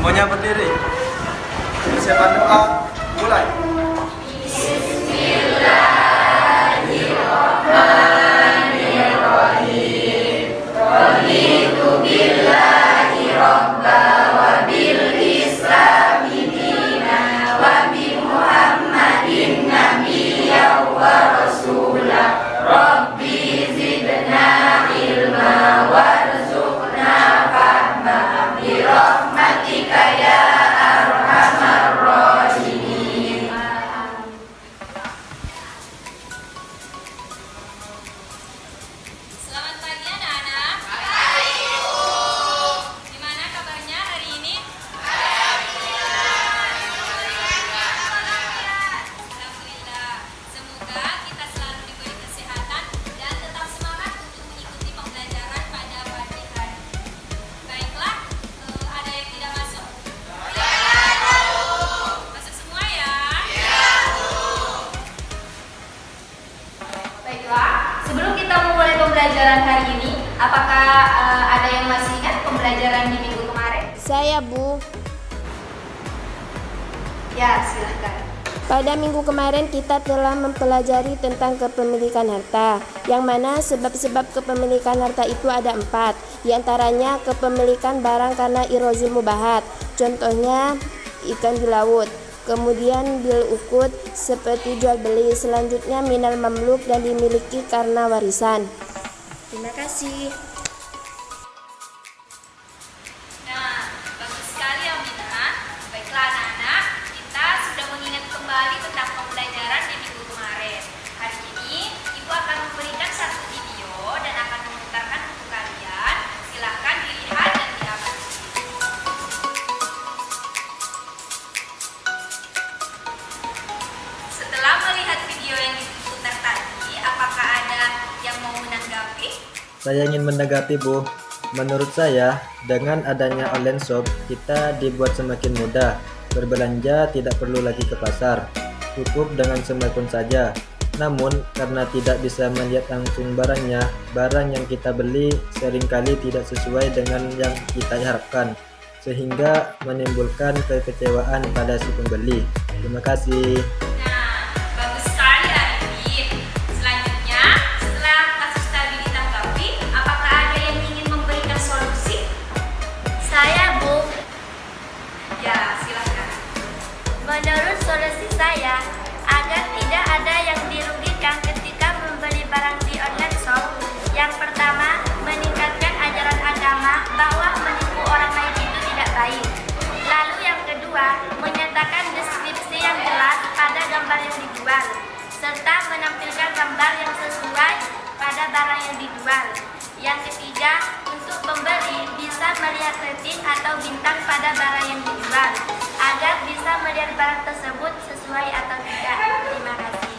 Semuanya berdiri. Persiapan doa mulai. Selamat pagi anak-anak. Gimana kabarnya hari ini? Alhamdulillah. Semoga kita selalu diberi kesehatan dan tetap semangat untuk mengikuti pembelajaran pada pagi hari. Baiklah, ada yang tidak masuk? Masuk semua ya? Baiklah, sebelum kita memulai pembelajaran hari ini, apakah ada yang masih ingat pembelajaran di minggu kemarin? Saya, Bu. Ya, silahkan. Pada minggu kemarin kita telah mempelajari tentang kepemilikan harta, yang mana sebab-sebab kepemilikan harta itu ada 4. Di antaranya kepemilikan barang karena irozul mubahat, contohnya ikan di laut. Kemudian bil ukut seperti jual beli, selanjutnya minal mamluk dan dimiliki karena warisan. Terima kasih. Nah, bagus sekali Aminah. Baiklah anak-anak, kita sudah mengingat kembali tentang pembelajaran di minggu kemarin. Hari ini, Ibu akan memberikan satu video dan akan memutarkan untuk kalian. Silahkan dilihat dan diamati. Setelah melihat video yang diputar tadi, apakah ada yang mau menanggapi? Saya ingin menanggapi, Bu. Menurut saya, dengan adanya online shop, kita dibuat semakin mudah. Berbelanja tidak perlu lagi ke pasar, cukup dengan smartphone saja. Namun, karena tidak bisa melihat langsung barangnya, barang yang kita beli seringkali tidak sesuai dengan yang kita harapkan, sehingga menimbulkan kekecewaan pada si pembeli. Terima kasih. Nah, bagus sekali Arifin. Selanjutnya, setelah kasus tadi ditanggapi, apakah ada yang ingin memberikan solusi? Saya, Bu. Ya, silakan. Menurut solusi saya, agar tidak ada yang dirugikan ketika membeli barang di online shop, yang pertama, meningkatkan ajaran agama bahwa menipu orang lain itu tidak baik. Lalu yang kedua, menyatakan deskripsi yang jelas pada gambar yang dijual, serta menampilkan gambar yang sesuai pada barang yang dijual. Yang ketiga, untuk pembeli bisa melihat rating atau bintang pada barang yang dijual, agar bisa melihat barang tersebut sesuai atau tidak. Terima kasih.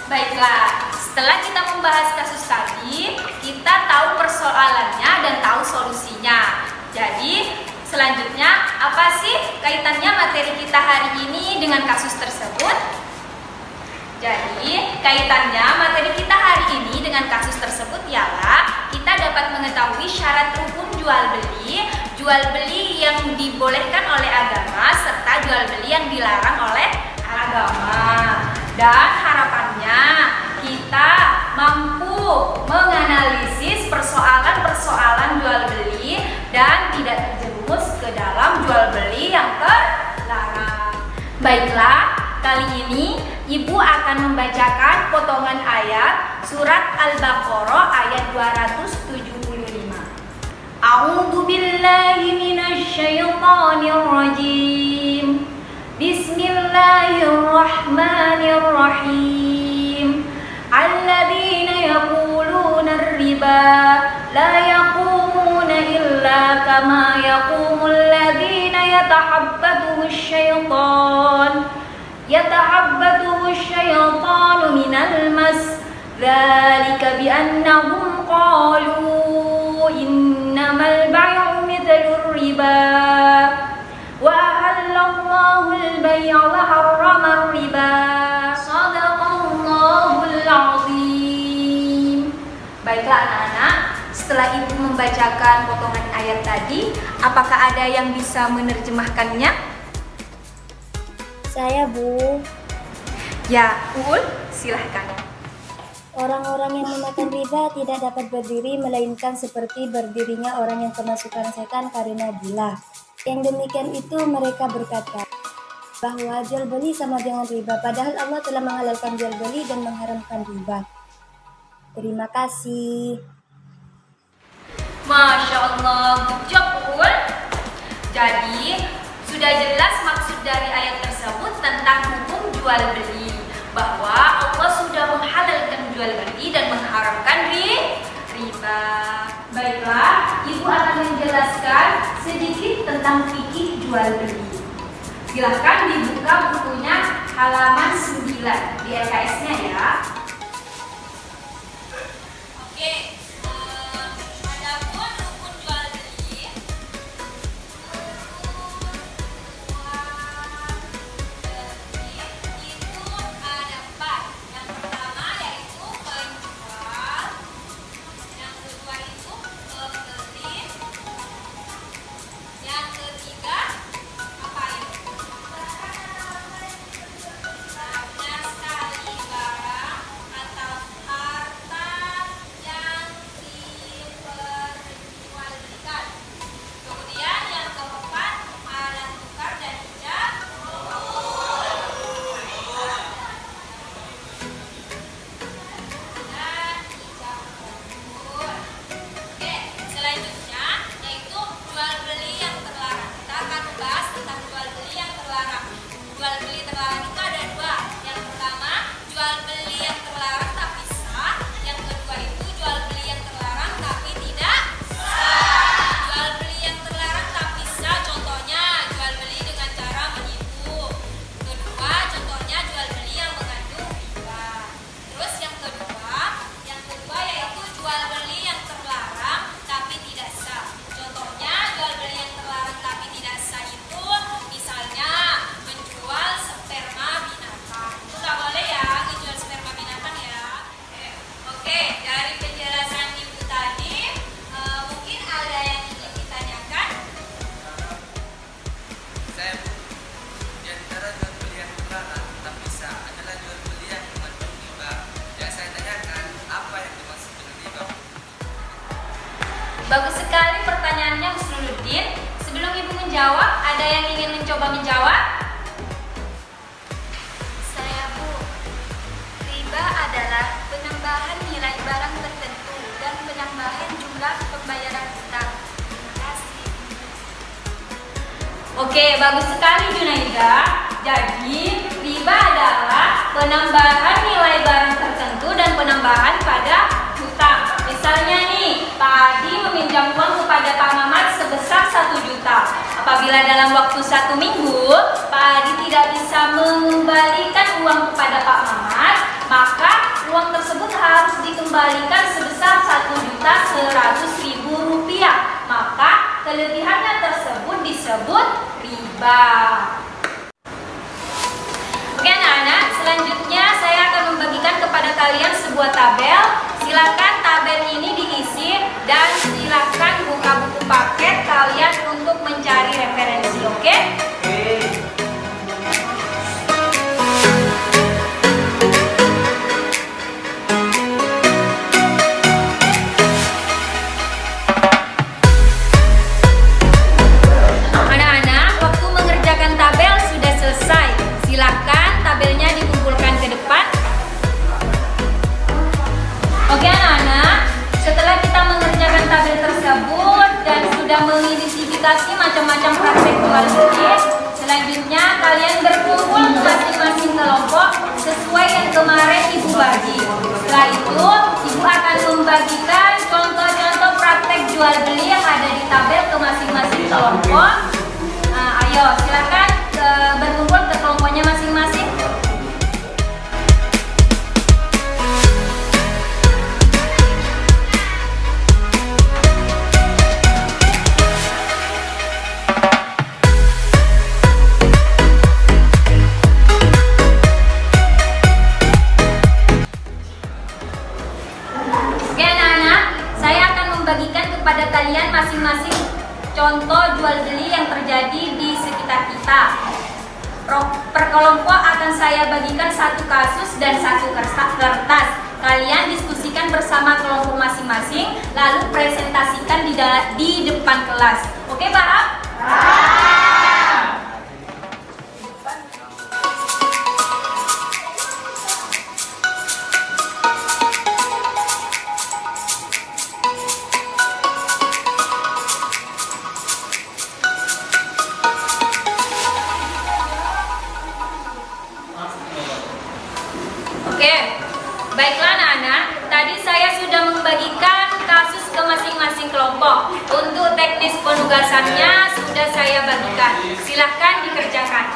Baiklah, setelah kita membahas kasus tadi, kita tahu persoalannya dan tahu solusinya. Jadi, selanjutnya apa sih kaitannya materi kita hari ini dengan kasus tersebut? Jadi, kaitannya materi kita hari ini dengan kasus tersebut ialah kita dapat mengetahui syarat rukun jual beli yang dibolehkan oleh agama serta jual beli yang dilarang oleh agama. Dan harapannya kita mampu menganalisis persoalan-persoalan jual beli dan tidak terjerumus ke dalam jual beli yang terlarang. Baiklah, kali ini Ibu akan membacakan potongan ayat surat Al-Baqarah ayat 275. A'udzu billahi minasy syaithanir rajim. Bismillahirrahmanirrahim. Alladzina yaquluna ar-riba la yaqumuna illa kama yaqumul ladzina yatahabbathu asy-syaitanu minal mas. Dzalika bi annahum qalu innamal bay'u mithlur riba wa ahallallahu al-bay'a wa harrama ar-riba. Shadaqallahul azim. Baiklah anak-anak, setelah Ibu membacakan potongan ayat tadi, apakah ada yang bisa menerjemahkannya? Saya, Bu. Ya, Uul, silahkan. Orang-orang yang memakan riba tidak dapat berdiri melainkan seperti berdirinya orang yang kemasukan setan karena gila. Yang demikian itu mereka berkata bahwa jual beli sama dengan riba, padahal Allah telah menghalalkan jual beli dan mengharamkan riba. Terima kasih. Masya Allah, good job Uul. Jadi, sudah jelas maksud dari ayat tersebut tentang hukum jual beli, bahwa Allah sudah menghalalkan jual beli dan mengharamkan riba. Baiklah, Ibu akan menjelaskan sedikit tentang fikih jual beli. Silahkan dibuka bukunya halaman 9 di LKS-nya ya. Oke, adapun rukun jual beli itu ada 4. Yang pertama yaitu penjual, yang kedua itu pembeli, yang ketiga apa itu? Banyak sekali barang atau harta yang diperjualbelikan. Kemudian yang keempat ada tukar dan ijab. Dan ijab kabul. Oke, selanjutnya yaitu jual beli yang terlarang. Kita akan membahas tentang jual beli yang terlarang. Jual beli terlarang itu ada 2. Yang pertama, jual beli yang terlarang tapi sah. Yang kedua itu jual beli yang terlarang tapi tidak sah. Jual beli yang terlarang tapi sah contohnya jual beli dengan cara menipu. Kedua, contohnya jual beli yang mengandung riba. Terus yang kedua yaitu jual beli yang terlarang tapi tidak sah. Contohnya jual beli yang terlarang tapi tidak sah itu misalnya menjual sperma binatang. Itu nggak boleh ya, menjual sperma binatang ya. Oke, dari penjelasan Ibu tadi, mungkin ada yang ingin ditanyakan? Saya di antara jual beli yang terlarang tapi sah adalah jual beli yang mengandung riba. Yang saya tanyakan, apa yang dimaksud dengan riba? Bagus sekali pertanyaannya Husnuluddin. Sebelum Ibu menjawab, ada yang ingin mencoba menjawab? Saya, Bu. Riba adalah penambahan nilai barang tertentu dan penambahan jumlah pembayaran hutang. Terima kasih. Oke, bagus sekali Junaida. Jadi, riba adalah penambahan nilai barang tertentu dan penambahan pada hutang. Misalnya nih, Pak Adi meminjam uang kepada Pak Mamat sebesar 1 juta. Apabila dalam waktu 1 minggu, Pak Adi tidak bisa mengembalikan uang kepada Pak Mamat, maka uang tersebut harus dikembalikan sebesar 1.100.000 rupiah. Maka kelebihannya tersebut disebut riba. Oke anak-anak, selanjutnya saya akan membagikan kepada kalian sebuah tabel. Silakan tabel ini diisi dan silakan buka buku paket kalian untuk mencari referensi, oke? Anak-anak, waktu mengerjakan tabel sudah selesai. Silakan tabelnya dikumpulkan ke depan. Oke anak-anak, setelah kita mengerjakan tabel tersebut dan sudah mengidentifikasi macam-macam praktek jual beli, selanjutnya kalian berkumpul ke masing-masing kelompok sesuai yang kemarin Ibu bagi. Setelah itu, Ibu akan membagikan contoh-contoh praktek jual beli yang ada di tabel ke masing-masing kelompok. Nah, ayo silakan berkumpul ke kelompoknya masing-masing. Oke anak-anak, kepada kalian masing-masing contoh jual beli yang terjadi di sekitar kita. Per kelompok akan saya bagikan satu kasus dan satu kertas. Kalian diskusikan bersama kelompok masing-masing, lalu presentasikan di depan kelas. Oke, paham? Oke, baiklah anak-anak, tadi saya sudah membagikan kasus ke masing-masing kelompok. Untuk teknis penugasannya sudah saya bagikan. Silahkan dikerjakan.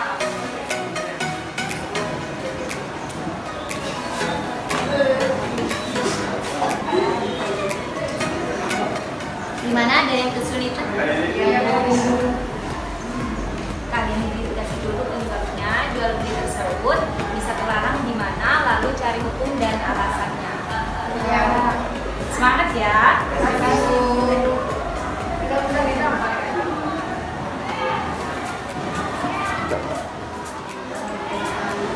Gimana, ada yang kesulitan? Kalian dikasih dulu penyebabnya jual beli tersebut bisa terlarang di mana, lalu cari hukum dan alasannya. Ya. Semangat ya.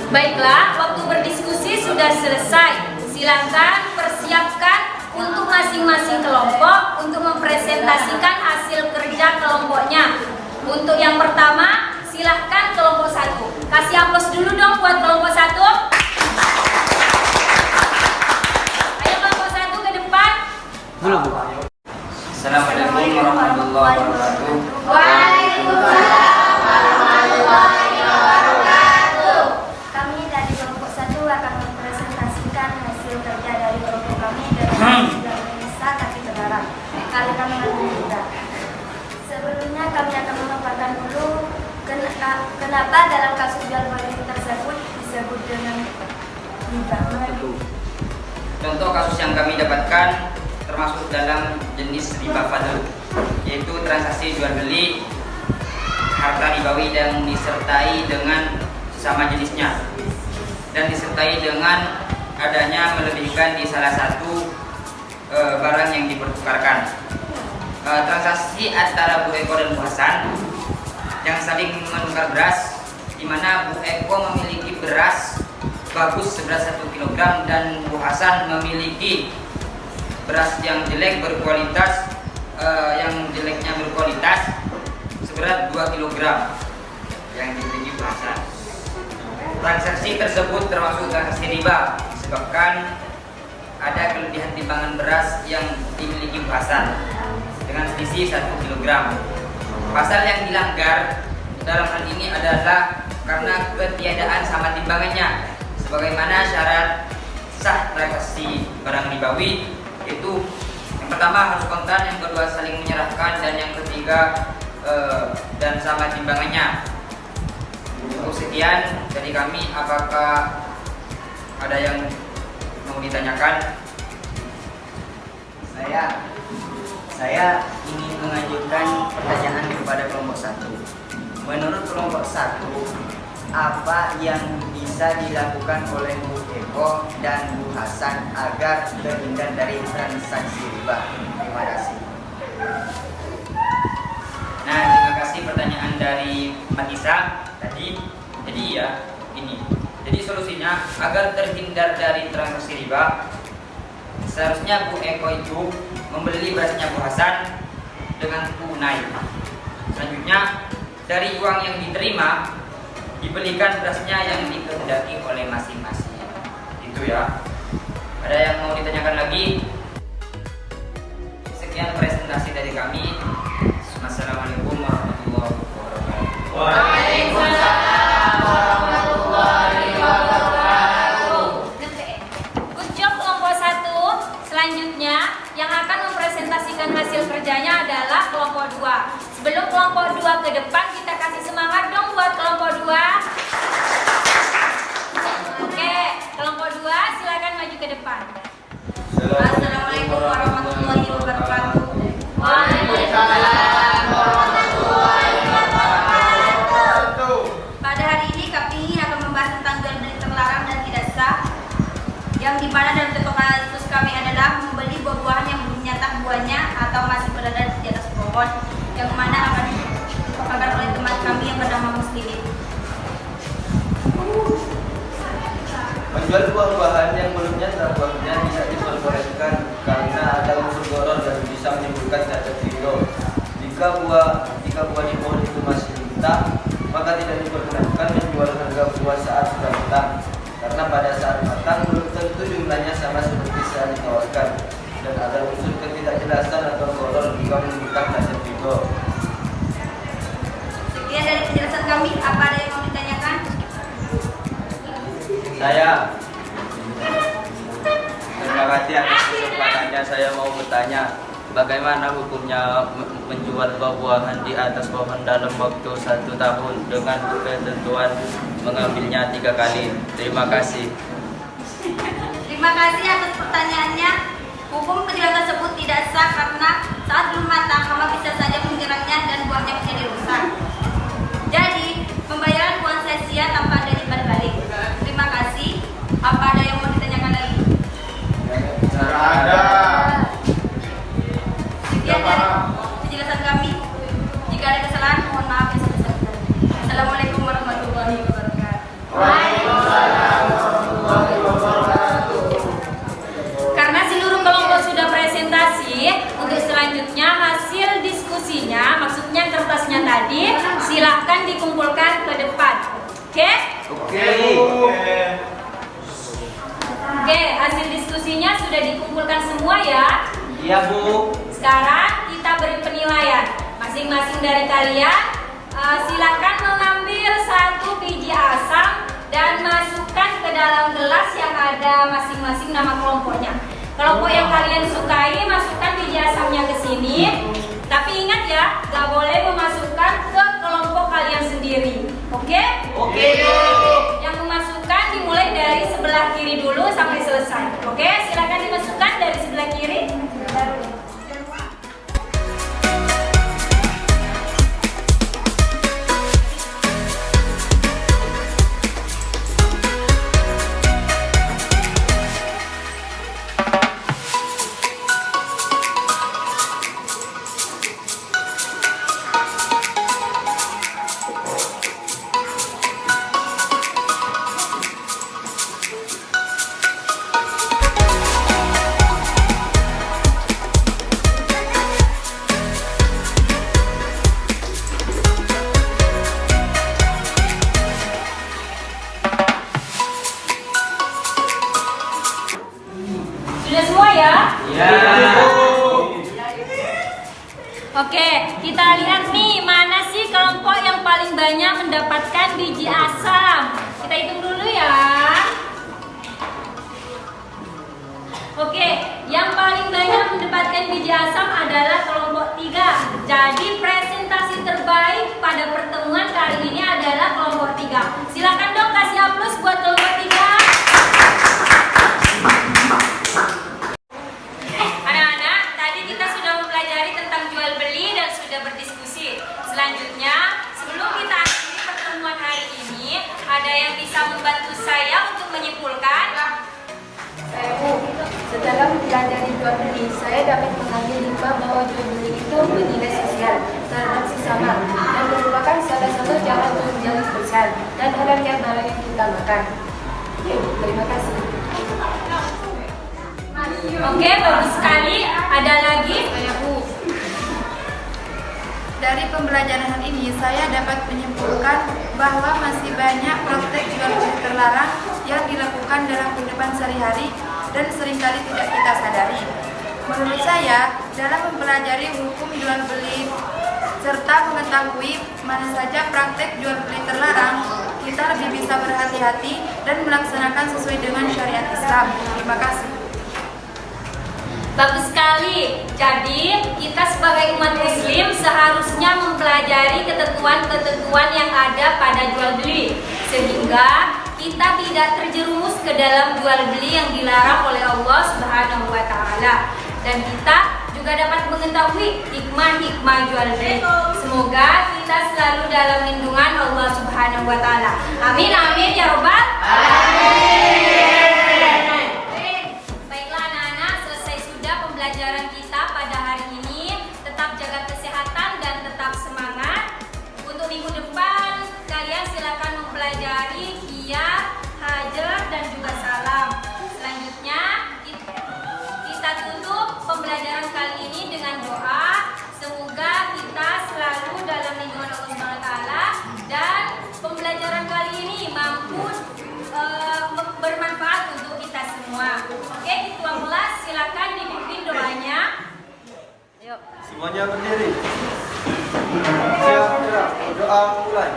Baiklah, waktu berdiskusi sudah selesai. Silakan persiapkan untuk masing-masing kelompok untuk mempresentasikan hasil kerja kelompoknya. Untuk yang pertama, silahkan kelompok 1. Kasih aplaus dulu dong buat kelompok 1. Ayo kelompok 1 ke depan. Assalamualaikum warahmatullahi wabarakatuh. Waalaikumsalam warahmatullahi wabarakatuh. Kami dari kelompok 1 akan mempresentasikan hasil kerja dari kelompok kami dengan sudah bisa tapi terlarang. Kali kami juga. Sebelumnya kami akan memaparkan dulu kenapa dalam kasus jual beli tersebut disebut dengan riba. Contoh kasus yang kami dapatkan termasuk dalam jenis riba fadl, yaitu transaksi jual beli harta ribawi yang disertai dengan sesama jenisnya dan disertai dengan adanya melebihkan di salah satu barang yang dipertukarkan. Transaksi antara Bu Eko dan Bu Hasan yang saling menukar beras, di mana Bu Eko memiliki beras bagus seberat 1 kg dan Bu Hasan memiliki beras yang jelek berkualitas, yang jeleknya berkualitas seberat 2 kg yang dimiliki Bu Hasan. Transaksi tersebut termasuk transaksi riba disebabkan ada kelebihan timbangan beras yang dimiliki Bu Hasan dengan selisih 1 kg. Pasal yang dilanggar dalam hal ini adalah karena ketiadaan sama timbangannya, sebagaimana syarat sah transaksi barang ribawi, yaitu yang pertama harus kontan, yang kedua saling menyerahkan, dan yang ketiga dan sama timbangannya. Cukup sekian dari kami. Apakah ada yang mau ditanyakan? Saya ingin mengajukan pertanyaan kepada kelompok 1. Menurut kelompok 1, apa yang bisa dilakukan oleh Bu Eko dan Bu Hasan agar terhindar dari transaksi riba? Terima kasih. Nah, terima kasih pertanyaan dari Mbak Isa tadi. Jadi ya, ini. Jadi solusinya agar terhindar dari transaksi riba, seharusnya Bu Eko itu membeli berasnya Bu Hasan dengan tunai. Selanjutnya, dari uang yang diterima dibelikan berasnya yang dikehendaki oleh masing-masing. Itu ya. Ada yang mau ditanyakan lagi? Sekian presentasi dari kami. Assalamualaikum warahmatullahi wabarakatuh. Waalaikumsalam warahmatullahi wabarakatuh. Good job kelompok 1. Selanjutnya yang akan mempresentasikan hasil kerjanya adalah kelompok 2. Sebelum kelompok 2 ke depan, kita kasih semangat dong buat kelompok 2. Oke, kelompok 2 silakan maju ke depan. Assalamualaikum warahmatullahi wabarakatuh. Waalaikumsalam warahmatullahi wabarakatuh. Pada hari ini kami akan membahas tentang jual beli terlarang dan tidak sah, yang dimana dalam contoh kasus kami adalah membeli buah-buahan yang belum nyata buahnya bawahnya atau masih berada di atas pohon, yang mana akan dipaparkan oleh teman kami yang bernama Muslimin. Menjual buah-buahan yang belumnya buahnya bisa diperbolehkan karena ada unsur gharar dan bisa menimbulkan cacat ridho. Jika buah di pohon itu masih mentah, maka tidak diperkenankan menjual harga buah saat sudah matang, karena pada saat matang belum tentu jumlahnya sama seperti saat ditawarkan, dan ada unsur ketidakjelasan atau gharar juga menimbulkan cacat ridho. Sekian dari penjelasan kami. Apa ada yang mau ditanyakan? Terima kasih atas kesempatannya. Saya mau bertanya, bagaimana hukumnya menjual buah-buahan di atas pohon dalam waktu 1 tahun dengan ketentuan mengambilnya 3 kali? Terima kasih. Terima kasih atas pertanyaannya. Hukum penjualan tersebut tidak sah karena saat belum matang hama bisa saja menyerangnya dan buahnya menjadi rusak. Jadi, pembayaran uang sia-sia tanpa ada imbal balik. Terima kasih. Apa ada yang mau ditanyakan lagi? Sekian dari penjelasan kami. Jika ada kesalahan, mohon maaf yang sebesar-besarnya. Assalamualaikum warahmatullahi wabarakatuh. Karena seluruh kelompok sudah presentasi, untuk selanjutnya hasil diskusinya, maksudnya kertasnya tadi, silahkan dikumpulkan ke depan. Oke? Oke, hasil diskusinya sudah dikumpulkan semua ya? Iya, Bu. Sekarang kita beri penilaian. Masing-masing dari kalian silakan mengambil 1 biji asam dan masukkan ke dalam gelas yang ada masing-masing nama kelompoknya. Kelompok yang kalian sukai, masukkan biji asamnya ke sini. Tapi ingat ya, gak boleh memasukkan ke kelompok kalian sendiri. Oke? Oke, Bu. Yang memasukkan dimulai dari sebelah kiri dulu sampai selesai. Oke, silakan dimasukkan dari sebelah kiri. Sudah semua ya? Iya. Oke, kita lihat nih mana sih kelompok yang paling banyak mendapatkan biji asam. Kita hitung dulu ya. Oke, yang paling banyak mendapatkan biji asam adalah kelompok 3. Jadi presentasi terbaik pada pertemuan kali ini adalah kelompok 3. Silakan dong kasih aplaus buat kelompok 3. Anak-anak, tadi kita sudah mempelajari tentang jual beli dan sudah berdiskusi. Selanjutnya, sebelum kita akhiri pertemuan hari ini, ada yang bisa membantu saya untuk menyimpulkan? Setelah mempelajari jual beli, saya dapat mengambil hikmah bahwa jual beli itu bernilai sosial terhadap sesama dan merupakan salah satu cara untuk menjadi spesial dan halal barang yang kita makan. Terima kasih. Oke, bagus sekali. Ada lagi? Dari pembelajaran hari ini, saya dapat menyimpulkan bahwa masih banyak praktek jual beli terlarang yang dilakukan dalam kehidupan sehari-hari dan seringkali tidak kita sadari. Menurut saya, dalam mempelajari hukum jual beli serta mengetahui mana saja praktek jual beli terlarang, kita lebih bisa berhati-hati dan melaksanakan sesuai dengan syariat Islam. Terima kasih. Bagus sekali. Jadi, kita sebagai umat muslim seharusnya mempelajari ketentuan-ketentuan yang ada pada jual beli, sehingga kita tidak terjerumus ke dalam jual beli yang dilarang oleh Allah Subhanahu wa taala. Dan kita juga dapat mengetahui hikmah-hikmah jual beli. Semoga kita selalu dalam lindungan Allah Subhanahu wa taala. Amin amin ya rabbal alamin. Baiklah anak-anak, selesai sudah pembelajaran kita pada hari ini. tahiyat, hajar, dan juga salam. Selanjutnya kita tutup pembelajaran kali ini dengan doa. Semoga kita selalu dalam lindungan Allah Subhanahu wa taala dan pembelajaran kali ini mampu bermanfaat untuk kita semua. Oke, Ketua kelas silakan dipimpin doanya. Yuk. Semuanya berdiri. Siap, gerak. Doa mulai.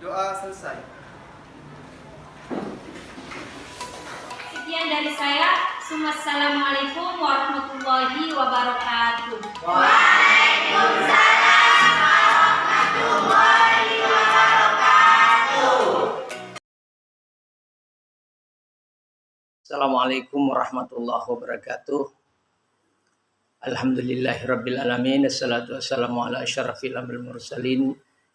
Doa selesai. Sekian dari saya. Assalamualaikum warahmatullahi wabarakatuh. Assalamualaikum warahmatullahi wabarakatuh. Alhamdulillahirabbil alamin. Assalatu wassalamu ala asyrafil anbiya'il mursalin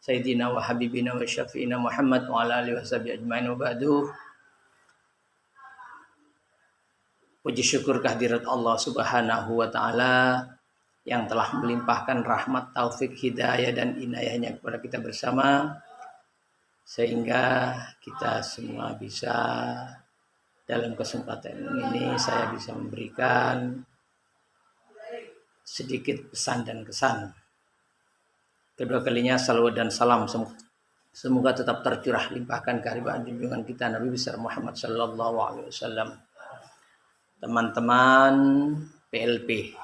sayyidina wa habibina wa syafi'ina Muhammad wa ala alihi washabihi ajmain wa ba'du. Puji syukur kehadirat Allah Subhanahu wa taala yang telah melimpahkan rahmat, taufik, hidayah dan inayahnya kepada kita bersama sehingga kita semua bisa dalam kesempatan ini saya bisa memberikan sedikit pesan dan kesan. Kedua kalinya salawat dan salam semoga tetap tercurah limpahkan kehadiran junjungan kita Nabi besar Muhammad sallallahu alaihi wasallam. Teman-teman PLP,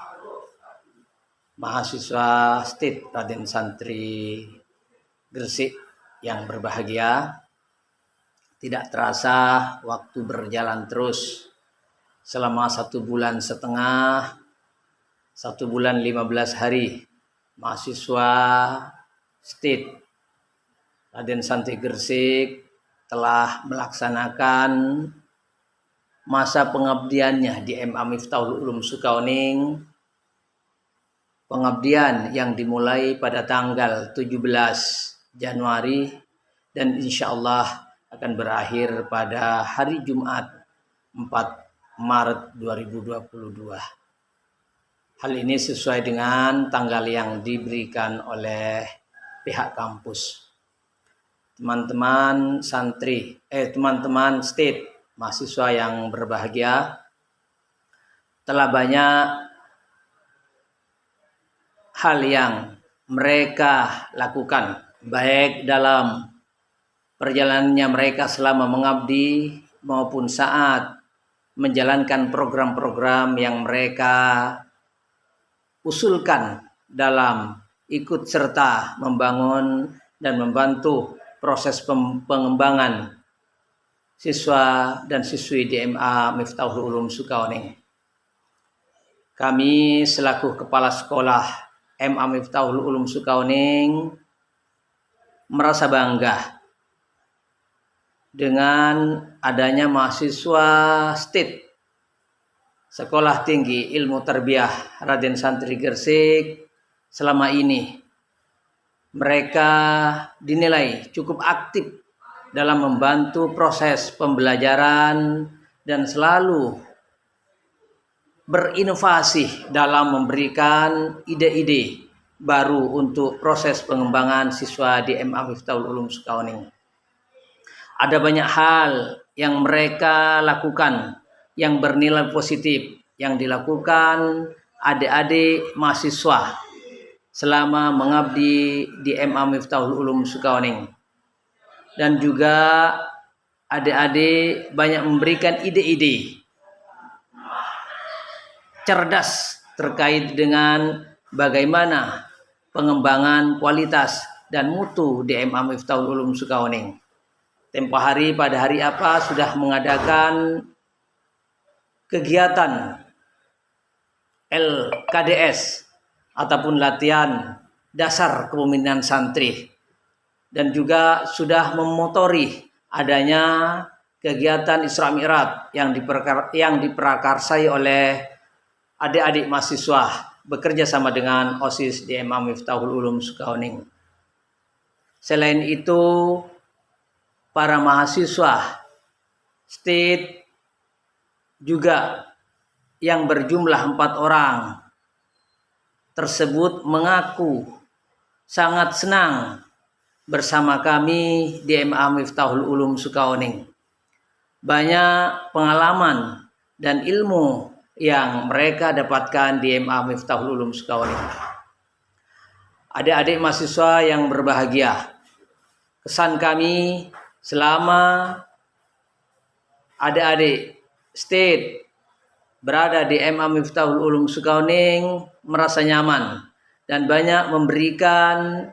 mahasiswa STIT Raden Santri Gresik yang berbahagia. Tidak terasa waktu berjalan terus selama 1 bulan setengah, 1 bulan 15 hari mahasiswa STIT Raden Santri Gresik telah melaksanakan masa pengabdiannya di MA Miftahul Ulum Sukaoning. Pengabdian yang dimulai pada tanggal 17 Januari dan insya Allah akan berakhir pada hari Jumat 4 Maret 2022. Hal ini sesuai dengan tanggal yang diberikan oleh pihak kampus. Teman-teman teman-teman STIT, mahasiswa yang berbahagia, telah banyak hal yang mereka lakukan baik dalam perjalanannya mereka selama mengabdi maupun saat menjalankan program-program yang mereka usulkan dalam ikut serta membangun dan membantu proses pengembangan siswa dan siswi di MA Miftahul Ulum Sukaoning. Kami selaku kepala sekolah MA Miftahul Ulum Sukaoning merasa bangga dengan adanya mahasiswa STIT Sekolah Tinggi Ilmu Tarbiyah Raden Santri Gresik. Selama ini mereka dinilai cukup aktif dalam membantu proses pembelajaran dan selalu berinovasi dalam memberikan ide-ide baru untuk proses pengembangan siswa di MA Miftahul Ulum Sukaoning. Ada banyak hal yang mereka lakukan yang bernilai positif yang dilakukan adik-adik mahasiswa selama mengabdi di MA Miftahul Ulum Sukaoning. Dan juga adik-adik banyak memberikan ide-ide cerdas terkait dengan bagaimana pengembangan kualitas dan mutu di MA Miftahul Ulum Sukaoning. Tempo hari pada hari apa sudah mengadakan kegiatan LKDS ataupun latihan dasar kepemimpinan santri, dan juga sudah memotori adanya kegiatan Isra Mi'raj yang diprakarsai oleh adik-adik mahasiswa bekerja sama dengan OSIS di MA Miftahul Ulum Sukaoning. Selain itu, para mahasiswa state juga yang berjumlah 4 orang tersebut mengaku sangat senang bersama kami di MA Miftahul Ulum Sukaoning. Banyak pengalaman dan ilmu yang mereka dapatkan di MA Miftahul Ulum Sukaoning. Adik-adik mahasiswa yang berbahagia, kesan kami selama adik-adik state berada di MA Miftahul Ulum Sukaoning merasa nyaman dan banyak memberikan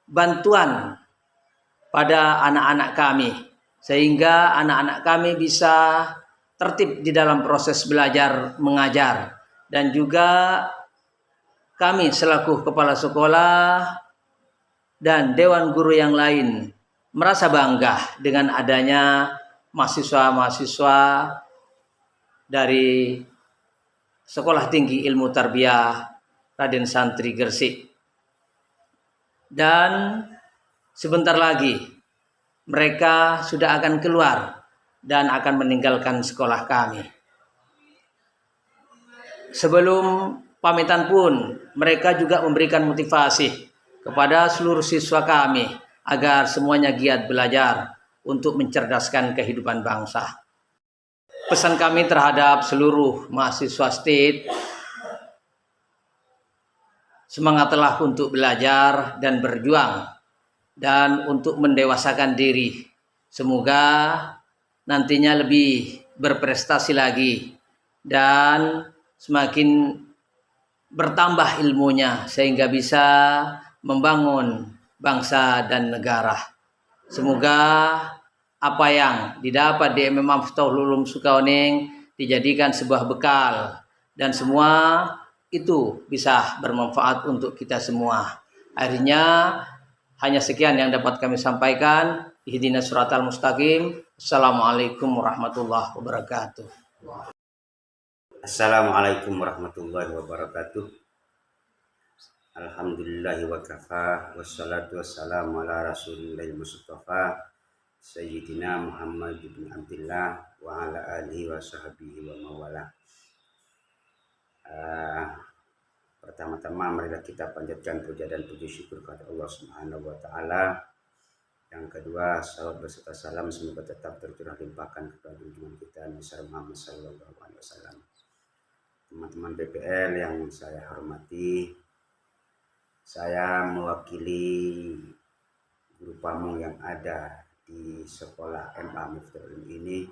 bantuan pada anak-anak kami, sehingga anak-anak kami bisa tertib di dalam proses belajar mengajar. Dan juga kami selaku kepala sekolah dan dewan guru yang lain merasa bangga dengan adanya mahasiswa-mahasiswa dari Sekolah Tinggi Ilmu Tarbiyah Raden Santri Gresik. Dan sebentar lagi mereka sudah akan keluar dan akan meninggalkan sekolah kami. Sebelum pamitan pun, mereka juga memberikan motivasi kepada seluruh siswa kami agar semuanya giat belajar untuk mencerdaskan kehidupan bangsa. Pesan kami terhadap seluruh mahasiswa state, semangatlah untuk belajar dan berjuang dan untuk mendewasakan diri. Semoga nantinya lebih berprestasi lagi dan semakin bertambah ilmunya sehingga bisa membangun bangsa dan negara. Semoga apa yang didapat di MA Miftahul Ulum Sukaoning dijadikan sebuah bekal dan semua itu bisa bermanfaat untuk kita semua. Akhirnya hanya sekian yang dapat kami sampaikan. Ihdinas siratal mustaqim. Assalamualaikum warahmatullahi wabarakatuh. Assalamualaikum warahmatullahi wabarakatuh. Alhamdulillahi wa kafa, wassalatu wassalamu ala rasulillahil mustafa Sayyidina Muhammad bin Abdullah wa ala alihi wa sahbihi wa mawala. Pertama-tama marilah kita panjatkan puja dan puji syukur kepada Allah Subhanahu wa taala. Yang kedua, salawat beserta salam semoga tetap tercurah limpahkan kepada junjungan kita Nabi Muhammad sallallahu alaihi wasallam. Teman-teman PPL yang saya hormati, saya mewakili guru pamong yang ada di sekolah MA Miftahul Ulum ini.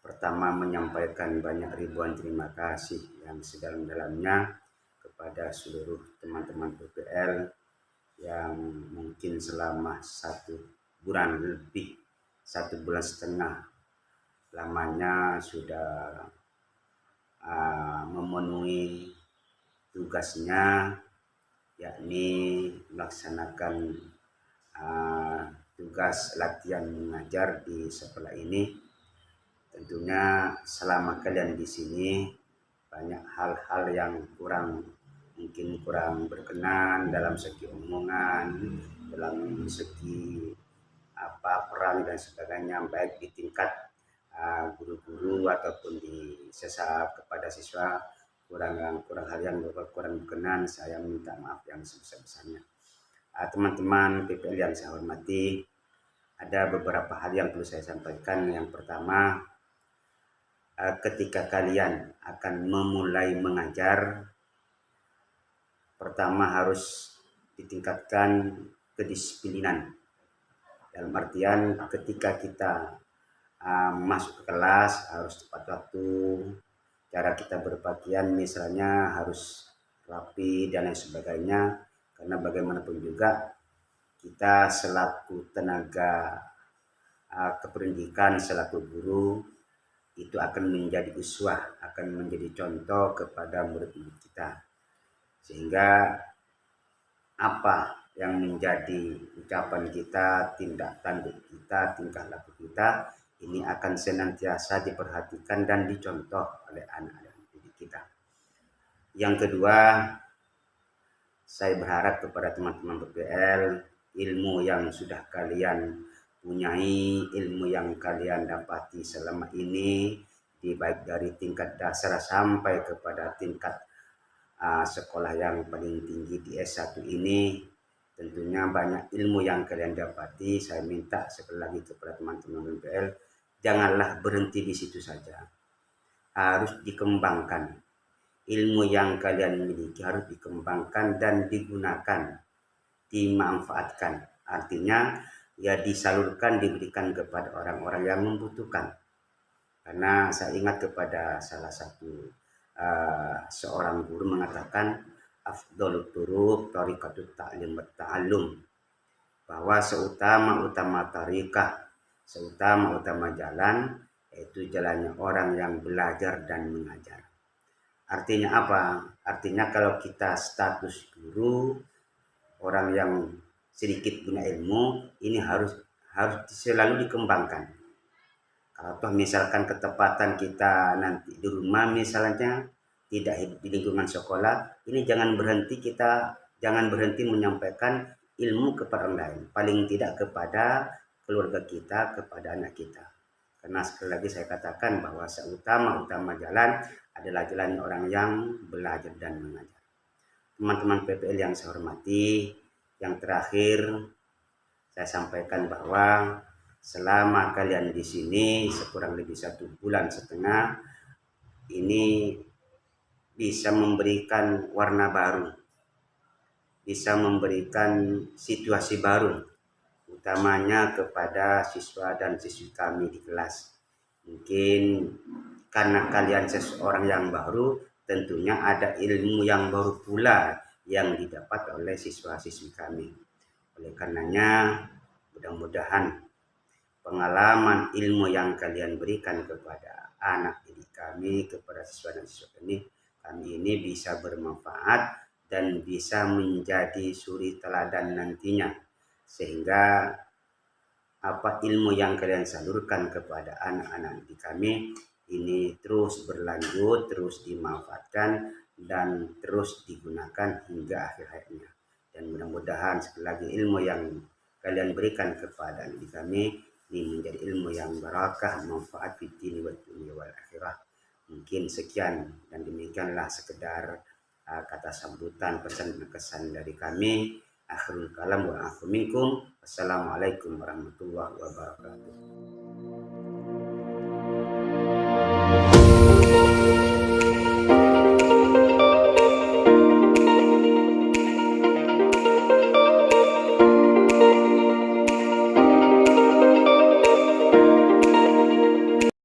Pertama, menyampaikan banyak ribuan terima kasih yang sedalam-dalamnya kepada seluruh teman-teman PPL yang mungkin selama 1 bulan lebih, 1 bulan setengah lamanya sudah memenuhi tugasnya, yakni melaksanakan tugas latihan mengajar di sekolah ini. Tentunya selama kalian di sini banyak hal-hal yang mungkin kurang berkenan dalam segi omongan, dalam segi peran dan sebagainya, baik di tingkat guru-guru ataupun di sesama kepada siswa, kurang hal yang kurang berkenan, saya minta maaf yang sebesar-besarnya. Teman-teman PPL yang saya hormati, ada beberapa hal yang perlu saya sampaikan. Yang pertama, ketika kalian akan memulai mengajar, pertama harus ditingkatkan kedisiplinan. Dalam artian ketika kita masuk ke kelas harus tepat waktu, cara kita berpakaian misalnya harus rapi dan lain sebagainya, karena bagaimanapun juga kita selaku tenaga kependidikan, selaku guru, itu akan menjadi uswah, akan menjadi contoh kepada murid-murid kita, sehingga apa yang menjadi ucapan kita, tindak tanduk kita, tingkah laku kita, ini akan senantiasa diperhatikan dan dicontoh oleh anak-anak didik kita. Yang kedua, saya berharap kepada teman-teman PPL, ilmu yang sudah kalian punyai, ilmu yang kalian dapati selama ini, baik dari tingkat dasar sampai kepada tingkat sekolah yang paling tinggi di S1 ini, tentunya banyak ilmu yang kalian dapati. Saya minta sekali lagi kepada teman-teman PPL, janganlah berhenti di situ saja. Harus dikembangkan. Ilmu yang kalian miliki harus dikembangkan dan digunakan, dimanfaatkan. Artinya ya disalurkan, diberikan kepada orang-orang yang membutuhkan. Karena saya ingat kepada salah satu seorang guru mengatakan afdhalut turuq thariqatut ta'lim wa ta'allum, bahwa seutama-utama tarikah, seutama-utama jalan yaitu jalannya orang yang belajar dan mengajar. Artinya apa? Artinya kalau kita status guru, orang yang sedikit punya ilmu, ini harus selalu dikembangkan. Kalau toh misalkan ketepatan kita nanti di rumah misalnya, tidak hidup di lingkungan sekolah, ini jangan berhenti menyampaikan ilmu kepada orang lain, paling tidak kepada keluarga kita, kepada anak kita. Karena sekali lagi saya katakan bahwa seutama-utama jalan adalah jalan orang yang belajar dan mengajar. Teman-teman PPL yang saya hormati, yang terakhir saya sampaikan bahwa selama kalian di sini sekurang lebih 1,5 bulan, ini bisa memberikan warna baru, bisa memberikan situasi baru, utamanya kepada siswa dan siswi kami di kelas. Mungkin karena kalian seseorang yang baru, tentunya ada ilmu yang baru pula yang didapat oleh siswa-siswi kami. Oleh karenanya, mudah-mudahan pengalaman ilmu yang kalian berikan kepada anak didik kami, kepada siswa dan siswi kami ini bisa bermanfaat dan bisa menjadi suri teladan nantinya, sehingga ilmu yang kalian salurkan kepada anak-anak didik kami ini terus berlanjut, terus dimanfaatkan dan terus digunakan hingga akhir hayatnya. Dan mudah-mudahan sekali lagi ilmu yang kalian berikan kepada didik kami ini menjadi ilmu yang barakah, manfaat fid dini wad dunya wal akhirah. Mungkin sekian dan demikianlah sekedar kata sambutan, pesan dan kesan dari kami. Akhirul kalam wa afu minkum. Assalamualaikum warahmatullahi wabarakatuh.